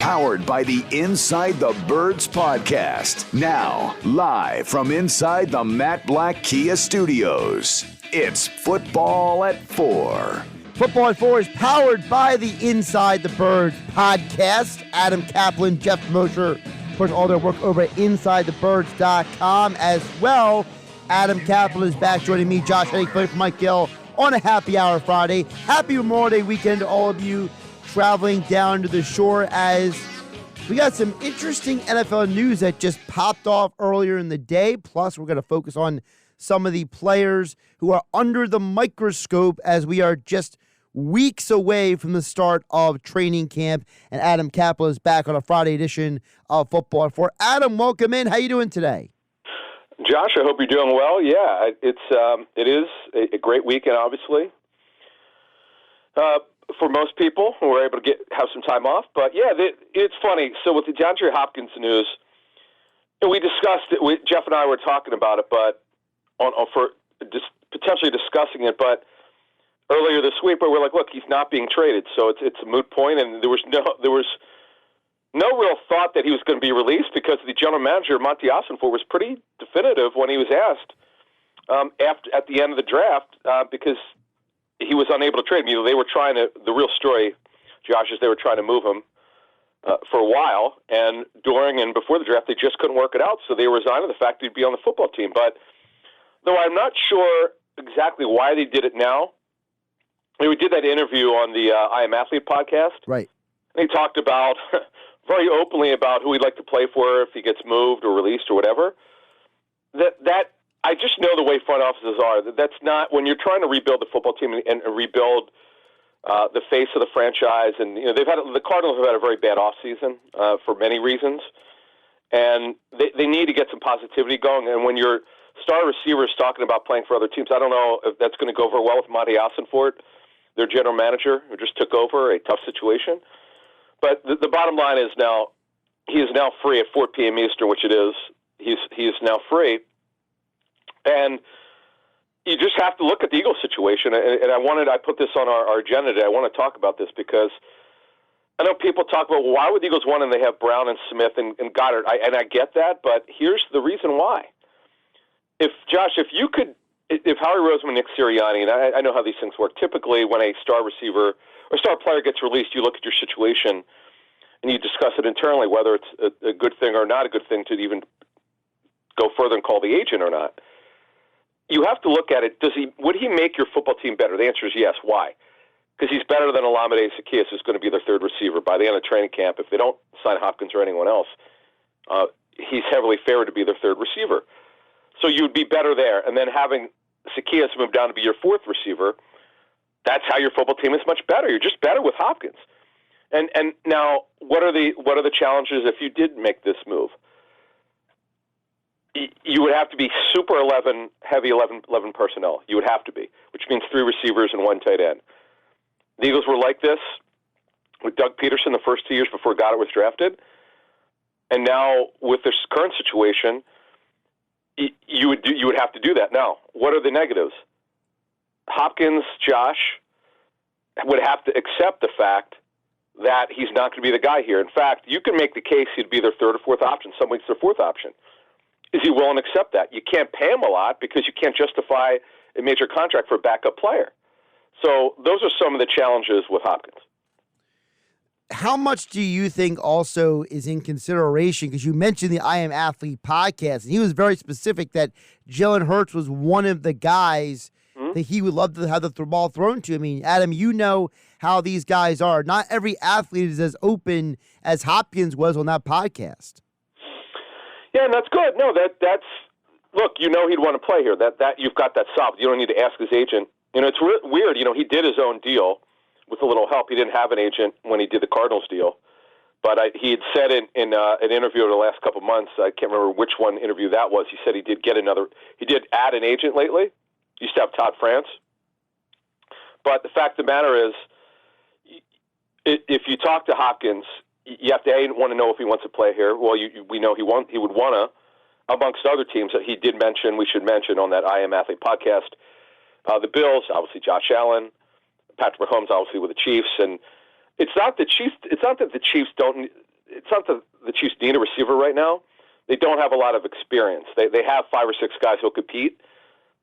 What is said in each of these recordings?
powered by the Inside the Birds podcast. Now, live from inside the Matt Black Kia Studios, it's Football at 4. Football at 4 is powered by the Inside the Birds podcast. Adam Caplan, Jeff Mosher, of course, all their work over at InsideTheBirds.com as well. Adam Caplan is back joining me, Josh Hennig, for Mike Gill on a happy hour Friday. Happy Memorial Day weekend to all of you traveling down to the shore, as we got some interesting NFL news that just popped off earlier in the day. Plus, we're going to focus on some of the players who are under the microscope as we are just weeks away from the start of training camp. And Adam Caplan is back on a Friday edition of Football at 4. Adam, welcome in. How you doing today? Josh, I hope you're doing well. Yeah, it is a great weekend, obviously. For most people who are able to have some time off. But, yeah, it's funny. So with the DeAndre Hopkins news, we discussed it. Jeff and I were talking about it, but for potentially discussing it. But earlier this week, we're like, look, he's not being traded, so it's a moot point. And there was no real thought that he was going to be released because the general manager, Monty Ossenfort, was pretty definitive when he was asked at the end of the draft because he was unable to trade him. They were trying to. The real story, Josh, is they were trying to move him for a while, and during and before the draft, they just couldn't work it out. So they resigned to the fact he'd be on the football team. But though I'm not sure exactly why they did it now. We did that interview on the I Am Athlete podcast, right? And he talked about very openly about who he'd like to play for if he gets moved or released or whatever. That I just know the way front offices are. That's not when you're trying to rebuild the football team and rebuild the face of the franchise. And the Cardinals have had a very bad offseason for many reasons, and they need to get some positivity going. And when your star receiver is talking about playing for other teams, I don't know if that's going to go over well with Monty Ossenfort, their general manager, who just took over a tough situation. But the bottom line is now he is now free at 4 p.m. Eastern, which it is. He is now free. And you just have to look at the Eagles situation. And I put this on our agenda today. I want to talk about this because I know people talk about, well, why would the Eagles win and they have Brown and Smith and Goddard? And I get that, but here's the reason why. If Howie Roseman, Nick Sirianni, and I know how these things work. Typically, when a star receiver or star player gets released, you look at your situation and you discuss it internally, whether it's a good thing or not a good thing to even go further and call the agent or not. You have to look at it. Would he make your football team better? The answer is yes. Why? Because he's better than Olamide Zaccheaus, who's going to be their third receiver by the end of training camp. If they don't sign Hopkins or anyone else, he's heavily favored to be their third receiver. So you would be better there. And then having Zaccheaus move down to be your fourth receiver, that's how your football team is much better. You're just better with Hopkins. And now, what are the challenges if you did make this move? You would have to be super 11, heavy 11 personnel. You would have to be, which means 3 receivers and 1 tight end. The Eagles were like this with Doug Peterson the first 2 years before Goddard was drafted. And now with this current situation, you would have to do that. Now, what are the negatives? Hopkins, Josh, would have to accept the fact that he's not going to be the guy here. In fact, you can make the case he'd be their third or fourth option. Some weeks their fourth option. Is he willing to accept that? You can't pay him a lot because you can't justify a major contract for a backup player. So those are some of the challenges with Hopkins. How much do you think also is in consideration? Because you mentioned the I Am Athlete podcast, and he was very specific that Jalen Hurts was one of the guys that he would love to have the ball thrown to. I mean, Adam, you know how these guys are. Not every athlete is as open as Hopkins was on that podcast. Yeah, and that's good. No, that's look. You know he'd want to play here. That you've got that solved. You don't need to ask his agent. It's weird. He did his own deal with a little help. He didn't have an agent when he did the Cardinals deal, but he had said in an interview over the last couple of months. I can't remember which one interview that was. He said he did get another. He did add an agent lately. He used to have Todd France, but the fact of the matter is, if you talk to Hopkins, you have to want to know if he wants to play here. Well, we know he would want to, amongst other teams that he did mention. We should mention on that I Am Athlete podcast. The Bills, obviously Josh Allen, Patrick Mahomes, obviously with the Chiefs, and it's not that the Chiefs don't it's not the Chiefs need a receiver right now. They don't have a lot of experience. They have 5 or 6 guys who'll compete,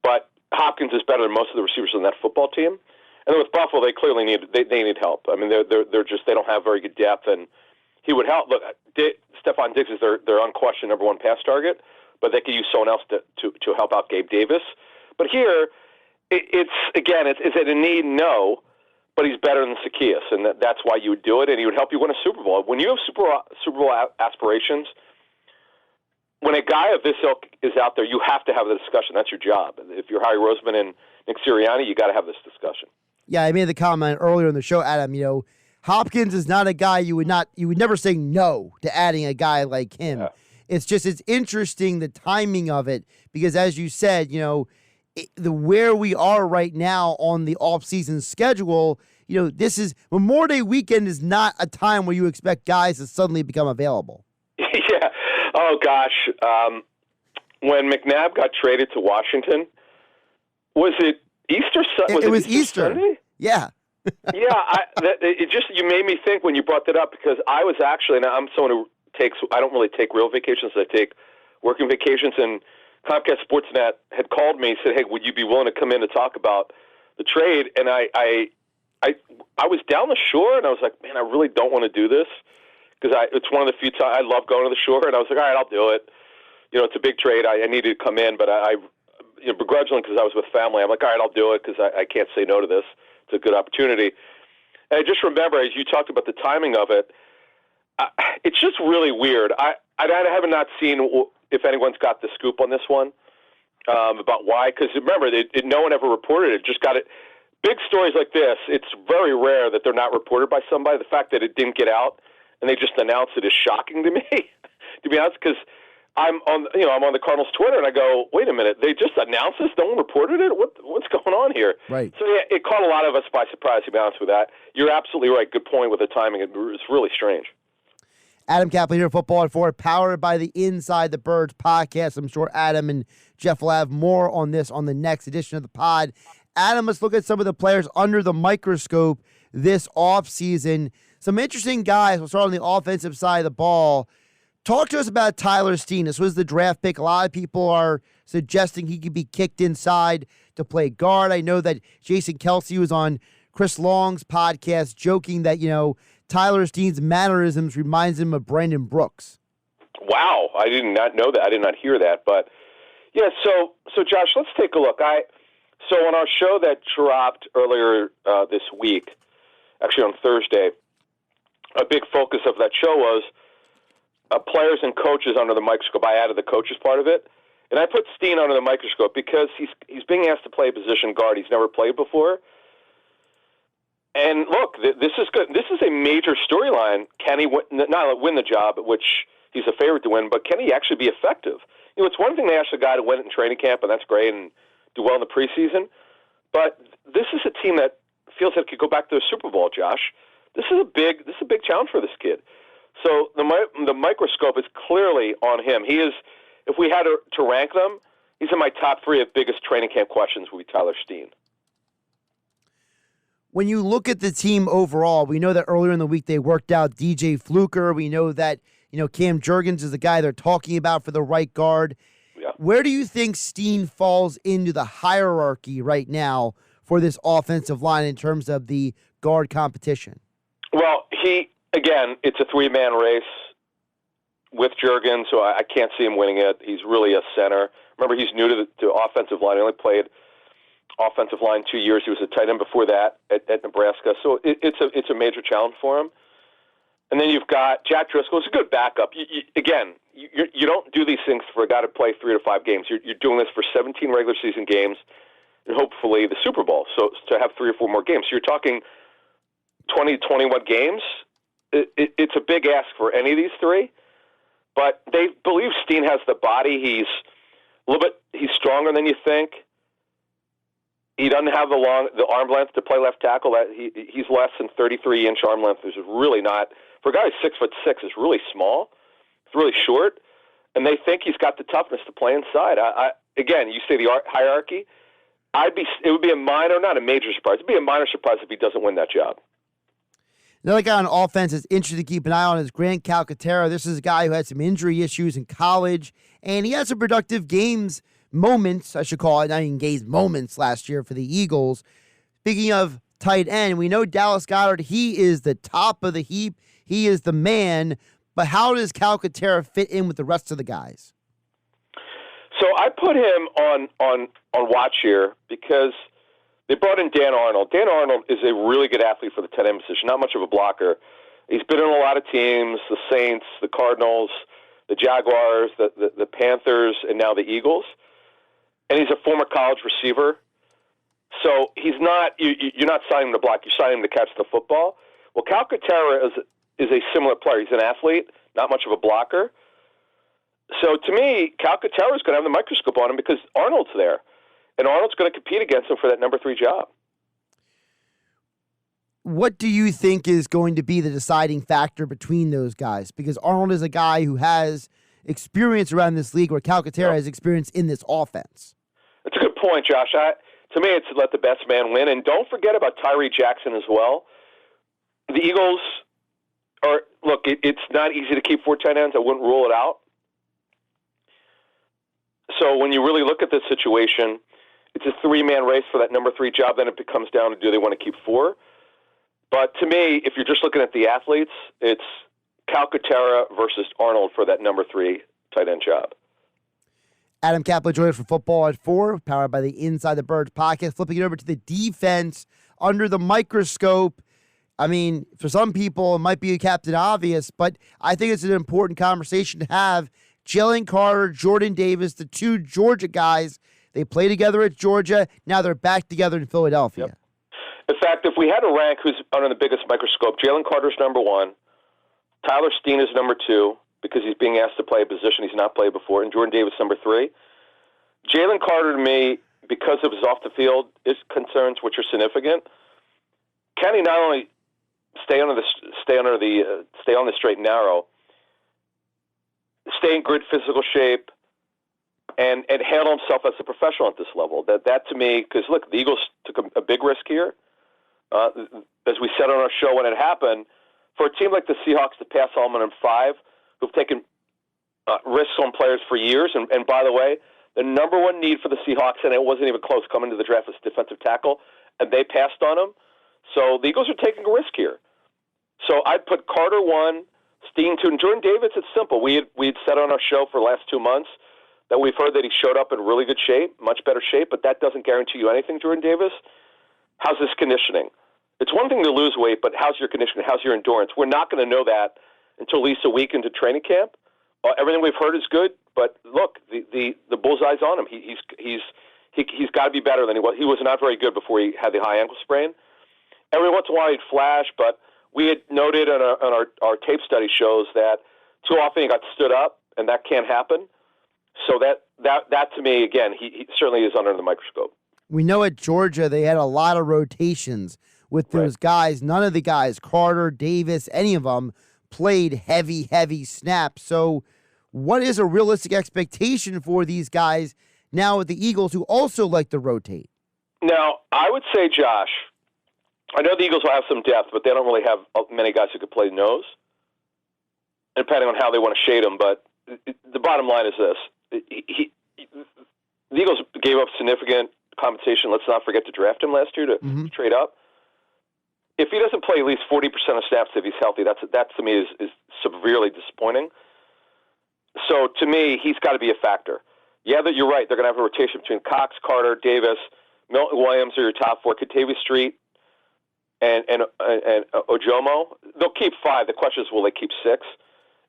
but Hopkins is better than most of the receivers on that football team. And then with Buffalo, they clearly need help. I mean, they don't have very good depth, and he would help. Look, Stephon Diggs is their unquestioned number 1 pass target, but they could use someone else to help out Gabe Davis. But here, it's is it a need? No, but he's better than Zacchaeus, and that's why you would do it, and he would help you win a Super Bowl. When you have Super Bowl aspirations, when a guy of this ilk is out there, you have to have the discussion. That's your job. If you're Harry Roseman and Nick Sirianni, you got to have this discussion. Yeah, I made the comment earlier in the show, Adam. Hopkins is not a guy you would never say no to adding a guy like him. Yeah. It's interesting the timing of it because, as you said, where we are right now on the off-season schedule, this is Memorial Day weekend is not a time where you expect guys to suddenly become available. Yeah. Oh gosh. When McNabb got traded to Washington, was it Easter? It was Easter Sunday? Yeah. Yeah. You made me think when you brought that up because I was actually, and I'm someone who I don't really take real vacations. I take working vacations, and Comcast Sportsnet had called me and said, "Hey, would you be willing to come in to talk about the trade?" And I was down the shore, and I was like, "Man, I really don't want to do this because it's one of the few times I love going to the shore." And I was like, "All right, I'll do it." It's a big trade. I needed to come in, but I begrudgingly because I was with family, I'm like, "All right, I'll do it because I can't say no to this. It's a good opportunity." And I just remember as you talked about the timing of it. It's just really weird. I have not seen if anyone's got the scoop on this one about why. Because remember, no one ever reported it. Just got it. Big stories like this, it's very rare that they're not reported by somebody. The fact that it didn't get out and they just announced it is shocking to me, to be honest. Because I'm on the Cardinals Twitter and I go, wait a minute, they just announced this. No one reported it. What's going on here? Right. So yeah, it caught a lot of us by surprise. To be honest with that, you're absolutely right. Good point with the timing. It's really strange. Adam Caplan here, Football at 4, powered by the Inside the Birds podcast. I'm sure Adam and Jeff will have more on this on the next edition of the pod. Adam, let's look at some of the players under the microscope this offseason. Some interesting guys. We'll start on the offensive side of the ball. Talk to us about Tyler Steen. This was the draft pick. A lot of people are suggesting he could be kicked inside to play guard. I know that Jason Kelsey was on Chris Long's podcast joking that, Tyler Steen's mannerisms reminds him of Brandon Brooks. Wow, I did not know that. I did not hear that. But yeah, so Josh, let's take a look. So on our show that dropped earlier this week, actually on Thursday, a big focus of that show was players and coaches under the microscope. I added the coaches part of it, and I put Steen under the microscope because he's being asked to play a position guard he's never played before. And look, this is good. This is a major storyline. Can he not win the job, which he's a favorite to win, but can he actually be effective? It's one thing to ask a guy to win in training camp, and that's great, and do well in the preseason. But this is a team that feels like it could go back to the Super Bowl, Josh. This is a big challenge for this kid. So the microscope is clearly on him. He is, if we had to rank them, he's in my top 3 of biggest training camp questions would be Tyler Steen. When you look at the team overall, we know that earlier in the week they worked out DJ Fluker. We know that, Cam Jurgens is the guy they're talking about for the right guard. Yeah. Where do you think Steen falls into the hierarchy right now for this offensive line in terms of the guard competition? Well, it's a 3-man race with Jurgens, so I can't see him winning it. He's really a center. Remember, he's new to offensive line. He only played offensive line 2 years. He was a tight end before that at Nebraska. So it's a major challenge for him. And then you've got Jack Driscoll. It's a good backup. You don't do these things for a guy to play 3 to 5 games. You're doing this for 17 regular season games and hopefully the Super Bowl. So to have 3 or 4 more games. So you're talking 20 to 21 games. It's a big ask for any of these 3. But they believe Steen has the body. He's stronger than you think. He doesn't have the arm length to play left tackle. He's less than 33-inch arm length. Which is really not, for a guy who's 6'6", it's really small. It's really short, and they think he's got the toughness to play inside. Again, you say the hierarchy. It would be a minor, not a major surprise. It'd be a minor surprise if he doesn't win that job. Another guy on offense that's interesting to keep an eye on is Grant Calcaterra. This is a guy who had some injury issues in college, and he had some productive moments, I should call it, not even games, moments last year for the Eagles. Speaking of tight end, we know Dallas Goedert, he is the top of the heap. He is the man, but how does Calcaterra fit in with the rest of the guys? So I put him on watch here because they brought in Dan Arnold. Dan Arnold is a really good athlete for the tight end position, not much of a blocker. He's been in a lot of teams, the Saints, the Cardinals, the Jaguars, the Panthers, and now the Eagles. And he's a former college receiver. So he's not you're not signing him to block, you're signing him to catch the football. Well, Calcaterra is a similar player. He's an athlete, not much of a blocker. So to me, Calcaterra is going to have the microscope on him because Arnold's there. And Arnold's going to compete against him for that number 3 job. What do you think is going to be the deciding factor between those guys? Because Arnold is a guy who has experience around this league where Calcaterra has experience in this offense. That's a good point, Josh. To me, it's let the best man win. And don't forget about Tyree Jackson as well. The Eagles are, look, it's not easy to keep 4 tight ends. I wouldn't rule it out. So when you really look at this situation, it's a 3-man race for that number 3 job. Then it becomes down to do they want to keep 4. But to me, if you're just looking at the athletes, it's Calcaterra versus Arnold for that number 3 tight end job. Adam Caplan joined us for Football at 4, powered by the Inside the Birds podcast. Flipping it over to the defense under the microscope. I mean, for some people, it might be a Captain Obvious, but I think it's an important conversation to have. Jalen Carter, Jordan Davis, the 2 Georgia guys, they play together at Georgia. Now they're back together in Philadelphia. Yep. In fact, if we had to rank who's under the biggest microscope, Jalen Carter's number 1, Tyler Steen is number 2 because he's being asked to play a position he's not played before, and Jordan Davis number 3. Jalen Carter, to me, because of his off-the-field concerns, which are significant, can he not only stay on the straight and narrow, stay in good physical shape, and handle himself as a professional at this level. That to me, because look, the Eagles took a big risk here. As we said on our show when it happened, for a team like the Seahawks to pass on them in 5, who've taken risks on players for years, and by the way, the number 1 need for the Seahawks, and it wasn't even close coming to the draft, was defensive tackle, and they passed on him. So the Eagles are taking a risk here. So I'd put Carter 1, Steen 2, and Jordan Davis. It's simple. We had said on our show for the last 2 months that we've heard that he showed up in really good shape, much better shape, but that doesn't guarantee you anything, Jordan Davis. How's his conditioning? It's one thing to lose weight, but how's your conditioning? How's your endurance? We're not going to know that until at least a week into training camp. Everything we've heard is good, but look, the bullseye's on him. He's got to be better than he was. He was not very good before he had the high ankle sprain. Every once in a while he'd flash, but we had noted on our tape study shows that too often he got stood up, and that can't happen. So that to me, again, he certainly is under the microscope. We know at Georgia they had a lot of rotations with those guys. None of the guys, Carter, Davis, any of them, played heavy snaps. So what is a realistic expectation for these guys now with the Eagles who also like to rotate? Now, I would say, Josh, I know the Eagles will have some depth, but they don't really have many guys who could play nose, depending on how they want to shade them. But the bottom line is this. The Eagles gave up significant compensation. Let's not forget to draft him last year to trade up. If he doesn't play at least 40% of snaps if he's healthy, that to me is severely disappointing. So to me, he's got to be a factor. Yeah, that you're right. They're going to have a rotation between Cox, Carter, Davis, Milton Williams are your top 4, Kentavious Street, and Ojomo. They'll keep 5. The question is, will they keep 6?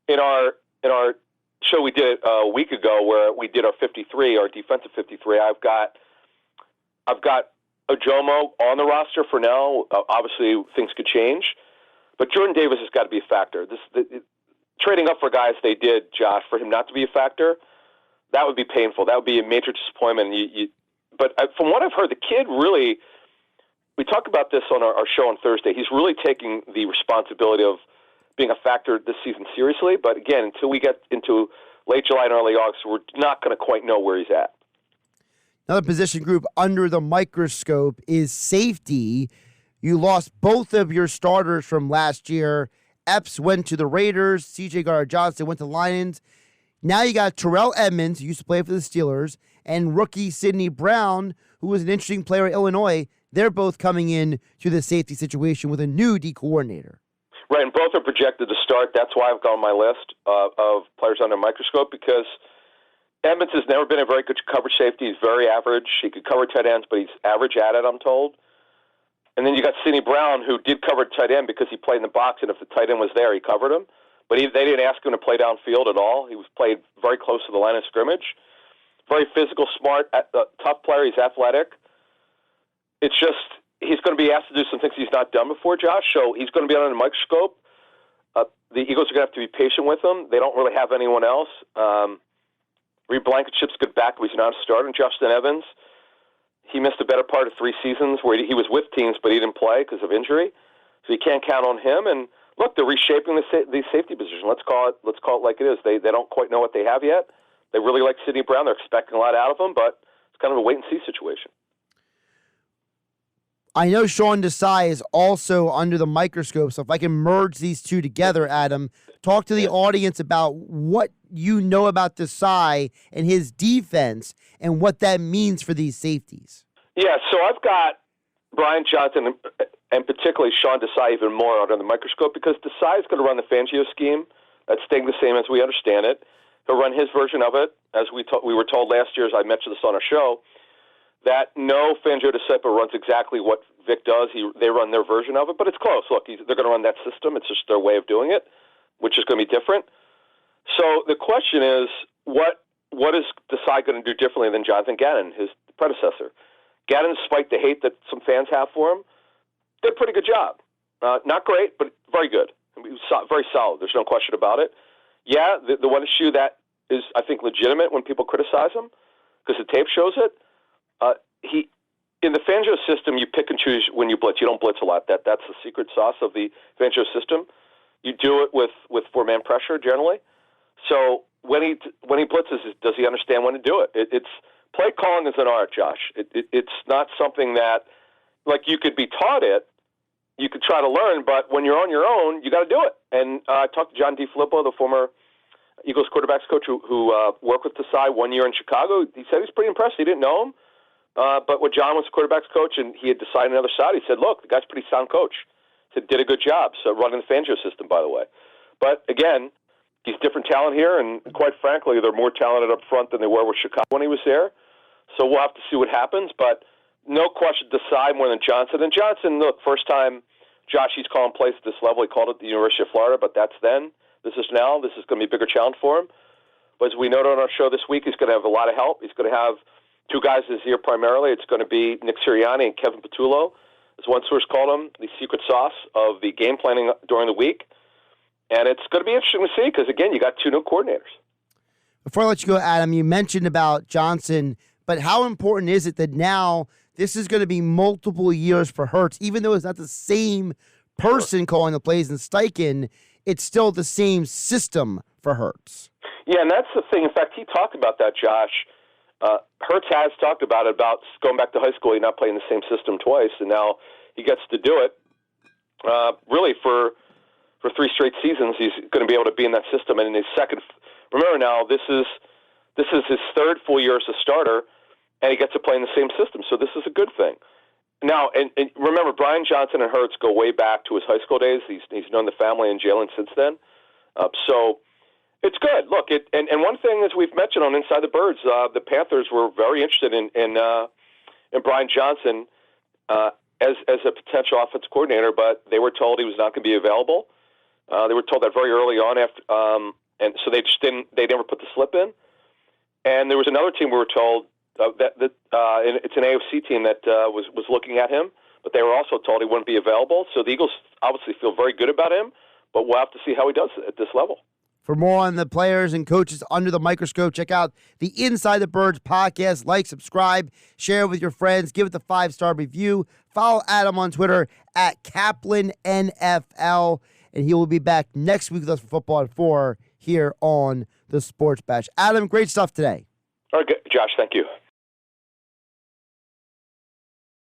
In our show we did a week ago where we did our 53, our defensive 53, I've got Ojomo on the roster for now. Obviously, things could change. But Jordan Davis has got to be a factor. Trading up for guys they did, Josh, for him not to be a factor, that would be painful. That would be a major disappointment. But from what I've heard, the kid really, we talked about this on our show on Thursday, he's really taking the responsibility of being a factor this season seriously. But again, until we get into late July and early August, we're not going to quite know where he's at. Another position group under the microscope is safety. You lost both of your starters from last year. Epps went to the Raiders. C.J. Gardner-Johnson went to Lions. Now you got Terrell Edmonds, who used to play for the Steelers, and rookie Sidney Brown, who was an interesting player at Illinois. They're both coming in to the safety situation with a new D coordinator. Right, and both are projected to start. That's why I've got on my list of players under microscope, because Edmonds has never been a very good coverage safety. He's very average. He could cover tight ends, but he's average at it, I'm told. And then you got Sidney Brown, who did cover tight end because he played in the box, and if the tight end was there, he covered him. But they didn't ask him to play downfield at all. He was played very close to the line of scrimmage. Very physical, smart, tough player. He's athletic. It's just he's going to be asked to do some things he's not done before, Josh. So he's going to be under the microscope. The Eagles are going to have to be patient with him. They don't really have anyone else. Reed Blankenship's good back, but he's not a starter. And Justin Evans, he missed the better part of 3 seasons where he was with teams, but he didn't play because of injury. So you can't count on him. And look, they're reshaping the safety position. Let's call it like it is. They don't quite know what they have yet. They really like Sidney Brown. They're expecting a lot out of him, but it's kind of a wait-and-see situation. I know Sean Desai is also under the microscope, so if I can merge these two together, Adam, talk to the audience about what you know about Desai and his defense and what that means for these safeties. Yeah, so I've got Brian Johnson and particularly Sean Desai even more under the microscope because Desai is going to run the Fangio scheme. That's staying the same as we understand it. He'll run his version of it, as we were told last year, as I mentioned this on our show, that no Fangio disciple runs exactly what Vic does. They run their version of it, but it's close. Look, they're going to run that system. It's just their way of doing it, which is going to be different. So the question is, what is Desai going to do differently than Jonathan Gannon, his predecessor? Gannon, despite the hate that some fans have for him, did a pretty good job. Not great, but very good. He was very solid. There's no question about it. Yeah, the one issue that is, I think, legitimate when people criticize him, because the tape shows it, in the Fangio system, you pick and choose when you blitz. You don't blitz a lot. That's the secret sauce of the Fangio system. You do it with 4-man pressure generally. So when he blitzes, does he understand when to do it? It's play calling is an art, Josh. It's not something that, like, you could be taught it. You could try to learn, but when you're on your own, you got to do it. And I talked to John DeFilippo, the former Eagles quarterbacks coach who worked with Desai 1 year in Chicago. He said he's pretty impressed. He didn't know him. But when John was the quarterbacks coach and he had decided on the other side, he said, look, the guy's a pretty sound coach. He said, did a good job. So running the Fangio system, by the way. But again, he's different talent here, and quite frankly, they're more talented up front than they were with Chicago when he was there. So we'll have to see what happens. But no question, Desai more than Johnson. And Johnson, look, first time, Josh, he's calling plays at this level. He called it the University of Florida, but that's then. This is now. This is going to be a bigger challenge for him. But as we noted on our show this week, he's going to have a lot of help. He's going to have 2 guys this year primarily. It's going to be Nick Sirianni and Kevin Patullo, as one source called him, the secret sauce of the game planning during the week. And it's going to be interesting to see because, again, you got 2 new coordinators. Before I let you go, Adam, you mentioned about Johnson, but how important is it that now this is going to be multiple years for Hurts, even though it's not the same person calling the plays in Steichen, it's still the same system for Hurts. Yeah, and that's the thing. In fact, he talked about that, Josh. Hurts has talked about it, about going back to high school, he's not playing the same system twice, and now he gets to do it. Really, for 3 straight seasons, he's going to be able to be in that system. And in his second, remember now, this is his 3rd full year as a starter, and he gets to play in the same system. So this is a good thing. Now, and remember, Brian Johnson and Hurts go way back to his high school days. He's known the family and Jalen since then. So it's good. Look, and one thing, as we've mentioned on Inside the Birds, the Panthers were very interested in Brian Johnson as a potential offensive coordinator, but they were told he was not going to be available. They were told that very early on, and so they just didn't. They never put the slip in. And there was another team we were told that it's an AFC team that was looking at him, but they were also told he wouldn't be available. So the Eagles obviously feel very good about him, but we'll have to see how he does at this level. For more on the players and coaches under the microscope, check out the Inside the Birds podcast. Like, subscribe, share with your friends, give it the 5-star review. Follow Adam on Twitter at Caplan NFL, and he will be back next week with us for Football at 4 here on the Sports Bash. Adam, great stuff today. All right, Josh, thank you.